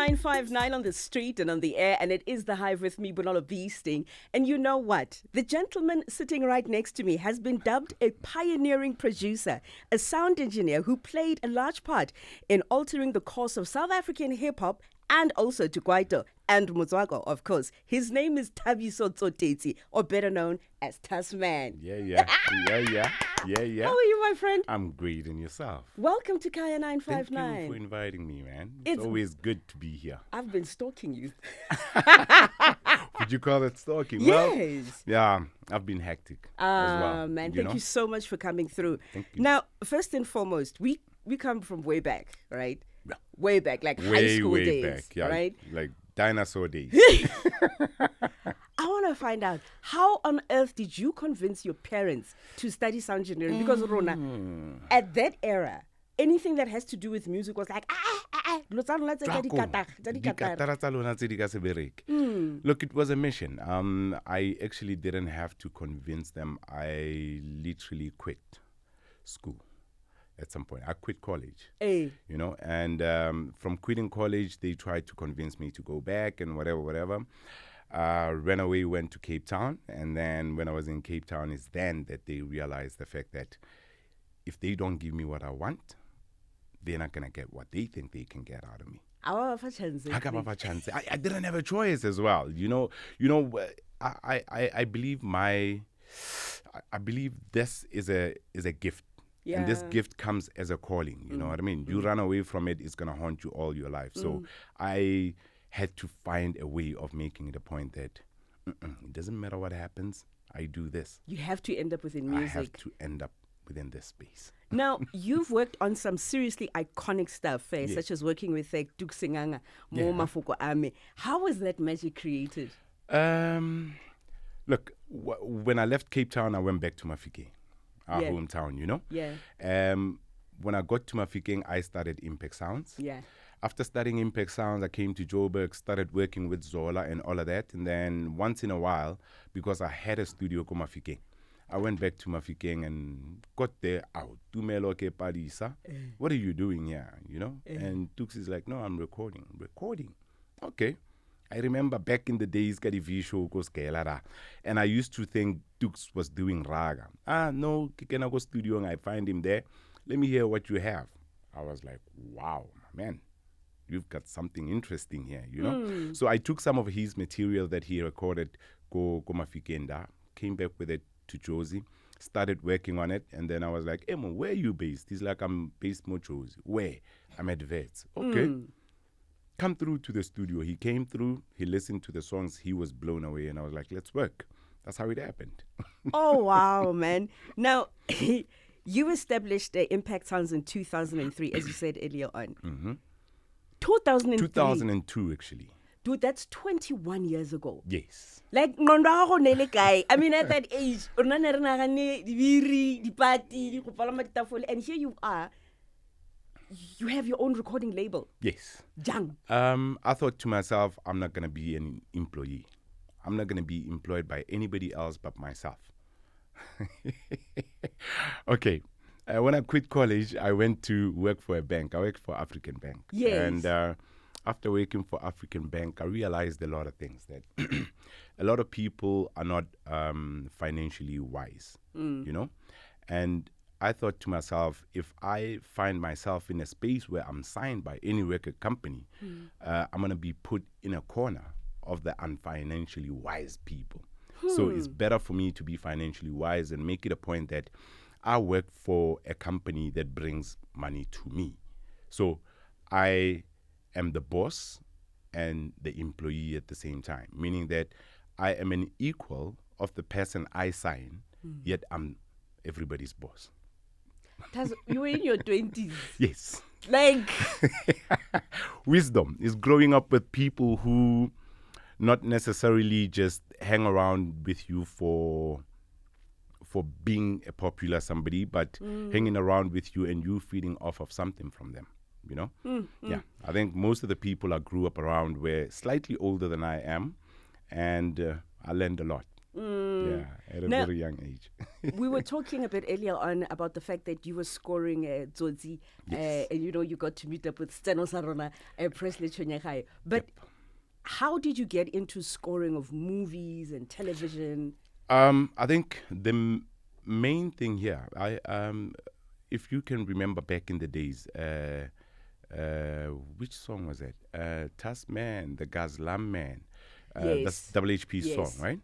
959 on the street and on the air, and it is the Hive with me, Bonolo BSting. And you know what? The gentleman sitting right next to me has been dubbed a pioneering producer, a sound engineer who played a large part in altering the course of South African hip-hop and also to Kwaito and Motswako, of course. His name is Thabiso Tsotetsi, or better known as Thasman. Yeah. How are you, my friend? I'm great, and yourself? Welcome to Kaya 959. Thank you for inviting me, man. It's always good to be here. I've been stalking you. Would you call it stalking? Yes. Well, yeah, I've been hectic as well. Man, thank you so much for coming through. Thank you. Now, first and foremost, we come from way back, right? Yeah. Way back, like high Way, school way days, back. Yeah, right? like dinosaur days. I want to find out, how on earth did you convince your parents to study sound engineering? Because Rona, at that era, anything that has to do with music was like, Look, it was a mission. I actually didn't have to convince them. I literally quit school at some point. I quit college, Hey. you know, and from quitting college, they tried to convince me to go back and whatever. Ran away, went to Cape Town, and then when I was in Cape Town, it's then that they realized the fact that if they don't give me what I want, they're not gonna get what they think they can get out of me. I didn't have a choice as well. I believe I believe this is a gift. Yeah. And this gift comes as a calling, you know what I mean? You run away from it, it's gonna haunt you all your life. So I had to find a way of making it a point that it doesn't matter what happens, I do this. You have to end up within music. I have to end up within this space. Now, you've worked on some seriously iconic stuff, such as working with Tuk Singanga, Mo Mafoko Ame. How was that magic created? Look, when I left Cape Town, I went back to Mafike, our hometown, you know? Yeah. When I got to Mafike, I started Impact Sounds. Yeah. After studying Impact Sounds, I came to Joburg, started working with Zola and all of that. And then once in a while, because I had a studio called Mafike, I went back to Mafikeng and got there out. What are you doing here? You know? And Tux is like, no, I'm recording. Recording? Okay. I remember back in the days, and I used to think Tux was doing raga. No, Kikena go studio and I find him there. Let me hear what you have. I was like, wow, man. You've got something interesting here, you know? So I took some of his material that he recorded, Go Mafikenda, came back with it to Josie, started working on it, and then I was like, Emo, where are you based? He's like, I'm based more Josie. Where? I'm at Vets. Okay. Come through to the studio. He came through, he listened to the songs, he was blown away, and I was like, let's work. That's how it happened. Oh, wow, man. Now, you established Impact Sounds in 2003, as you said earlier on. 2002, actually. Dude, that's 21 years ago. Yes. Like, I mean, at that age, and here you are, you have your own recording label. Yes. Jang. I thought to myself, I'm not going to be an employee. I'm not going to be employed by anybody else but myself. Okay. When I quit college, I went to work for a bank. I worked for African Bank. Yes. And after working for African Bank, I realized a lot of things, that a lot of people are not financially wise, you know? And I thought to myself, if I find myself in a space where I'm signed by any record company, I'm going to be put in a corner of the unfinancially wise people. So it's better for me to be financially wise and make it a point that I work for a company that brings money to me. So I am the boss and the employee at the same time, meaning that I am an equal of the person I sign, yet I'm everybody's boss. You were in your 20s. Yes. Like. Wisdom is growing up with people who not necessarily just hang around with you for being a popular somebody, but hanging around with you and you feeding off of something from them, you know? Yeah, I think most of the people I grew up around were slightly older than I am, and I learned a lot. Yeah, at a Now, very young age. we were talking a bit earlier on about the fact that you were scoring Tsotsi, Yes. and you got to meet up with Steno Sarona, Presley Chonyakai. But how did you get into scoring of movies and television? I think the main thing here, if you can remember back in the days, which song was it? Thasman, the Gazlam Man. That's Yes. HHP's Yes. song, right?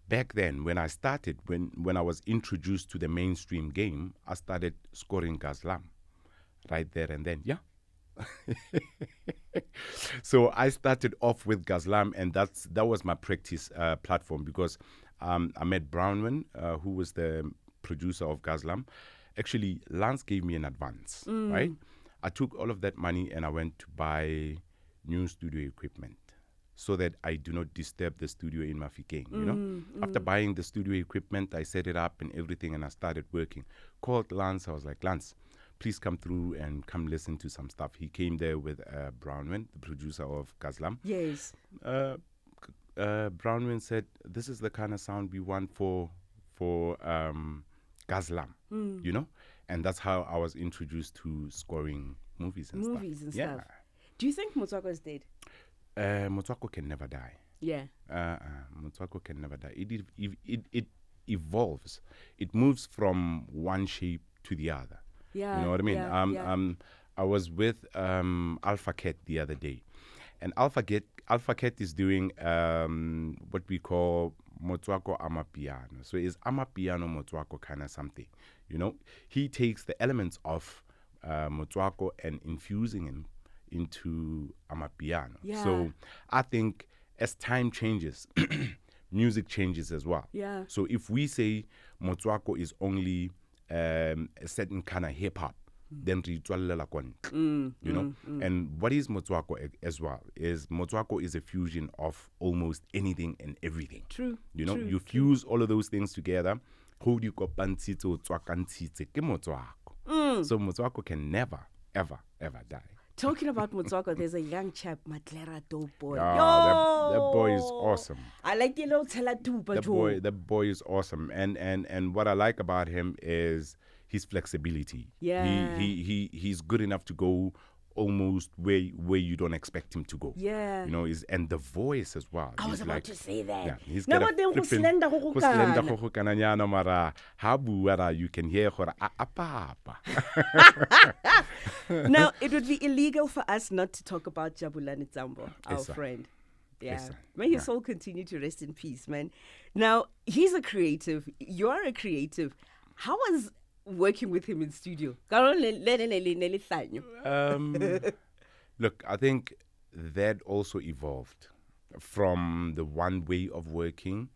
Back then, when I started, when I was introduced to the mainstream game, I started scoring Gazlam right there and then. Yeah. So I started off with Gazlam, and that was my practice platform, because I met Brownman, who was the producer of Gazlam. Actually, Lance gave me an advance, right? I took all of that money and I went to buy new studio equipment so that I do not disturb the studio in Mafikeng, you know? After buying the studio equipment, I set it up and everything, and I started working. Called Lance, I was like, Lance, please come through and come listen to some stuff. He came there with Brownman, the producer of Gazlam. Yes. Brownman said, this is the kind of sound we want for Gazlam, you know? And that's how I was introduced to scoring movies and stuff. Do you think Motswako is dead? Motswako can never die. Yeah. Motswako can never die. It evolves. It moves from one shape to the other. Yeah. You know what I mean? I was with Alpha Cat the other day, and Alpha Cat is doing what we call Motswako Amapiano. So it's Amapiano Motswako kind of something. You know, he takes the elements of Motswako and infusing them into Amapiano. Yeah. So I think as time changes, music changes as well. Yeah. So if we say Motswako is only a certain kind of hip hop, then you know. And what is Motswako as well? Is Motswako is a fusion of almost anything and everything. True. You know, true, you true. fuse all of those things together. So Motswako can never, ever, ever die. Talking about Motswako, there's a young chap, Matlera Dope Boy. That boy is awesome. I like the little tela tuba. The boy is awesome, and what I like about him is his flexibility. Yeah. He's good enough to go almost where you don't expect him to go. Yeah. You know, and the voice as well. I was about to say that. Yeah, he's No, got but then a flipping- go slender go Nyana mara ha bua you can hear her apa. Now, it would be illegal for us not to talk about Jabulani Zambo, our Yes, sir. friend. Yeah. Yes, sir. May his Yeah. soul continue to rest in peace, man. Now, he's a creative. You're a creative. How was working with him in studio? Look, I think that also evolved from the one way of working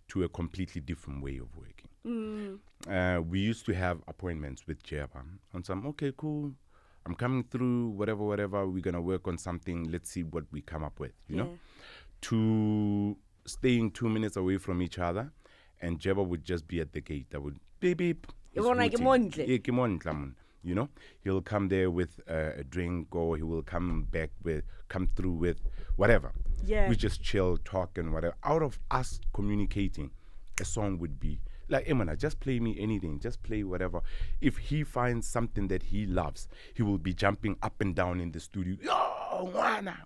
to a completely different way of working. We used to have appointments with Jeba on some, okay, cool, I'm coming through, whatever, we're going to work on something, let's see what we come up with, you know? To staying 2 minutes away from each other, and Jeba would just be at the gate. I would beep, beep. he's You want like rooting. Montle? Yeah, Kimon, you know? He'll come there with a drink, or he will come through with whatever. Yeah. We just chill, talk, and whatever. Out of us communicating, a song would be like, Emana, just play me anything, just play whatever. If he finds something that he loves, he will be jumping up and down in the studio. Yo, wana.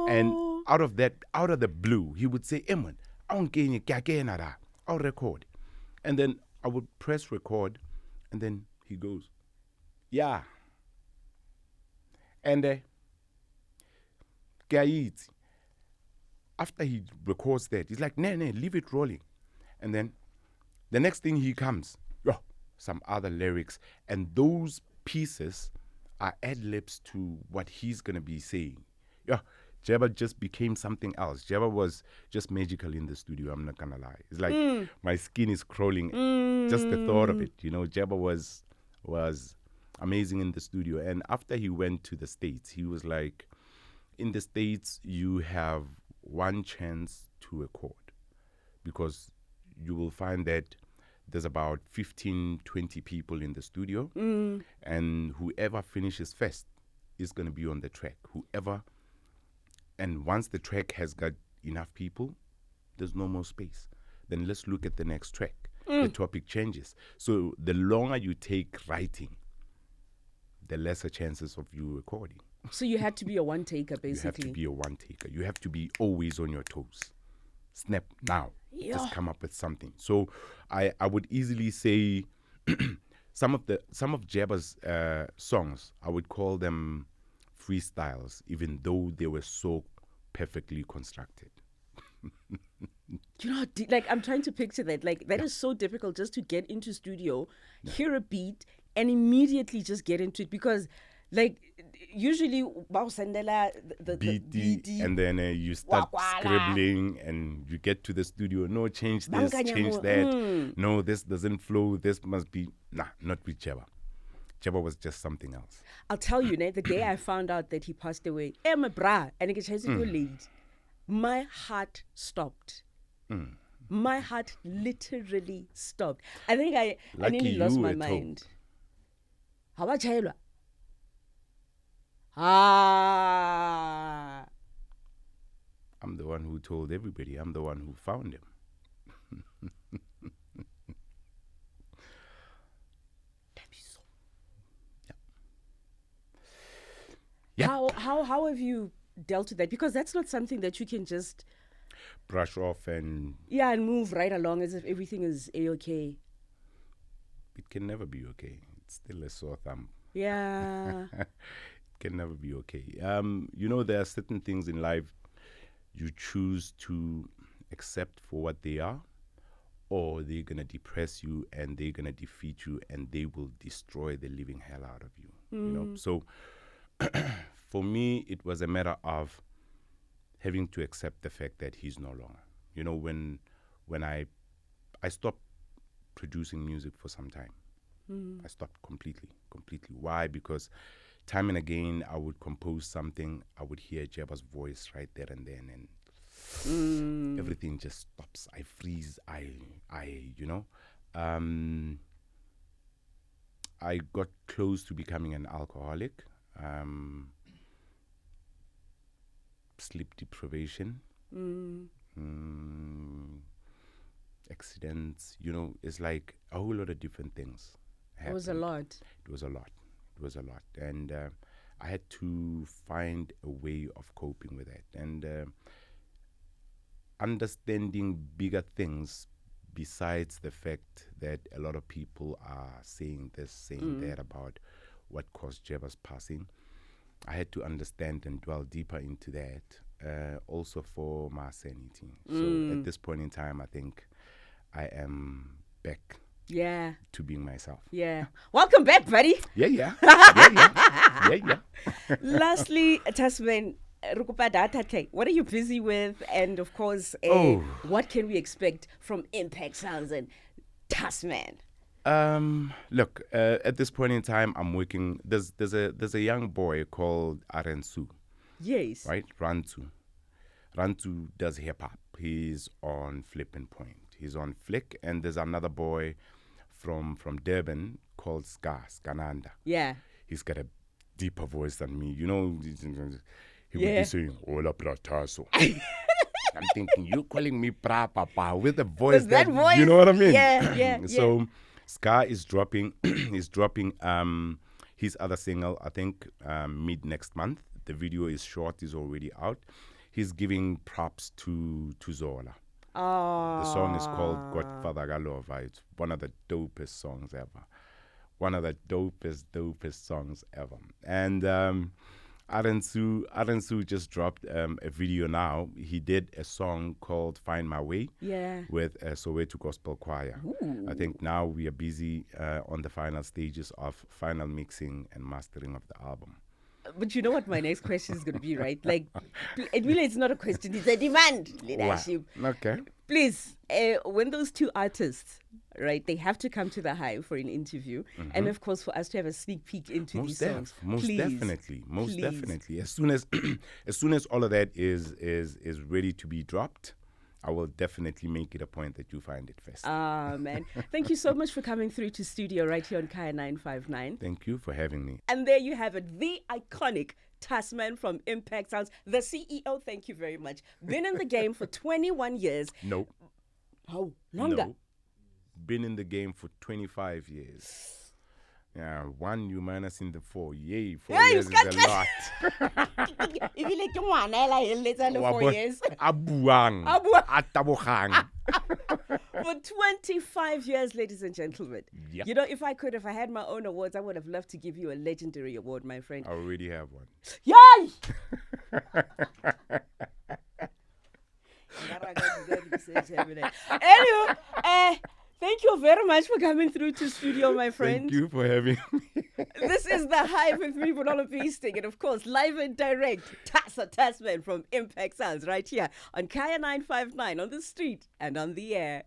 And out of the blue, he would say, Eman, I'll record. And then I would press record, and then he goes, yeah. And after he records that, he's like, nah, leave it rolling. And then the next thing he comes, some other lyrics. And those pieces are ad-libs to what he's going to be saying. Jeba just became something else. Jeba was just magical in the studio, I'm not going to lie. It's like my skin is crawling. Just the thought of it, you know. Jeba was amazing in the studio. And after he went to the States, he was like, in the States, you have one chance to record, because you will find that there's about 15, 20 people in the studio, and whoever finishes first is going to be on the track. And once the track has got enough people, there's no more space. Then let's look at the next track. The topic changes. So the longer you take writing, the lesser chances of you recording. So you had to be a one taker, basically. You have to be a one taker. You have to be always on your toes. Snap now. Just come up with something. So I would easily say some of Jabba's songs, I would call them freestyles, even though they were so perfectly constructed. You know, like I'm trying to picture that. Like that is so difficult just to get into studio, hear a beat, and immediately just get into it, because like usually the beat, and then you start scribbling and you get to the studio. No, change this, change that. No, this doesn't flow. This must be not with Jabba. Jabba was just something else. I'll tell you, the day I found out that he passed away, my bra, and my heart stopped. My heart literally stopped. I think I nearly lost my mind. How about Cherryl? I'm the one who told everybody. I'm the one who found him. Yeah. How have you dealt with that? Because that's not something that you can just brush off and move right along as if everything is a-okay. It can never be okay. It's still a sore thumb. Yeah. It can never be okay. There are certain things in life you choose to accept for what they are, or they're going to depress you and they're going to defeat you and they will destroy the living hell out of you. So for me, it was a matter of having to accept the fact that he's no longer. When I stopped producing music for some time. I stopped completely. Why? Because time and again, I would compose something, I would hear Jabba's voice right there and then, and everything just stops. I freeze. I got close to becoming an alcoholic. Sleep deprivation, accidents, it's like a whole lot of different things happened. It was a lot. And I had to find a way of coping with that and understanding bigger things besides the fact that a lot of people are saying this, saying that about what caused Jabba's passing. I had to understand and dwell deeper into that, also for my sanity. So at this point in time, I think I am back to being myself. Yeah. Welcome back, buddy. Yeah. Lastly, Thasman, what are you busy with? And of course, what can we expect from Impact Sounds and Thasman? Look, at this point in time, I'm working. There's a young boy called Arensu. Yes. Right, Rantu does hip hop. He's on Flippin' Point. He's on Flick, and there's another boy from Durban called Skananda. Yeah. He's got a deeper voice than me. He would be saying, "Hola, prataso." I'm thinking, you calling me pra papa with a voice that voice? You know what I mean? Yeah. So Ska is dropping his other single, I think, mid next month. The video is short, is already out. He's giving props to Zola. Oh. The song is called Godfather Galova. It's one of the dopest songs ever. One of the dopest songs ever. And Arensu just dropped a video now. He did a song called Find My Way with Soweto Gospel Choir. Ooh. I think now we are busy on the final stages of final mixing and mastering of the album. But you know what my next question is going to be, right? Like, really, it's not a question, it's a demand, leadership. Wow. Okay. Please, when those two artists, right, they have to come to the Hive for an interview, and of course for us to have a sneak peek into these songs. Most definitely. As soon as all of that is ready to be dropped, I will definitely make it a point that you find it first. Man. Thank you so much for coming through to studio right here on Kaya 959. Thank you for having me. And there you have it, the iconic Thasman from Impact Sounds, the CEO. Thank you very much. Been in the game for 21 years. Nope. Oh, longer. No. Been in the game for 25 years. Yeah, 1 you minus in the 4. Yay, 4 years is a lot. If you like one, I like less than 4 years. Abuang. Atabohang. For 25 years, ladies and gentlemen. Yep. You know, if I had my own awards, I would have loved to give you a legendary award, my friend. I already have one. Yay! Anyway, thank you very much for coming through to studio, my friend. Thank you for having me. This is the Hive with me, Bonolo BSting, and of course, live and direct, Thasman from Impact Sounds, right here on Kaya 959, on the street and on the air.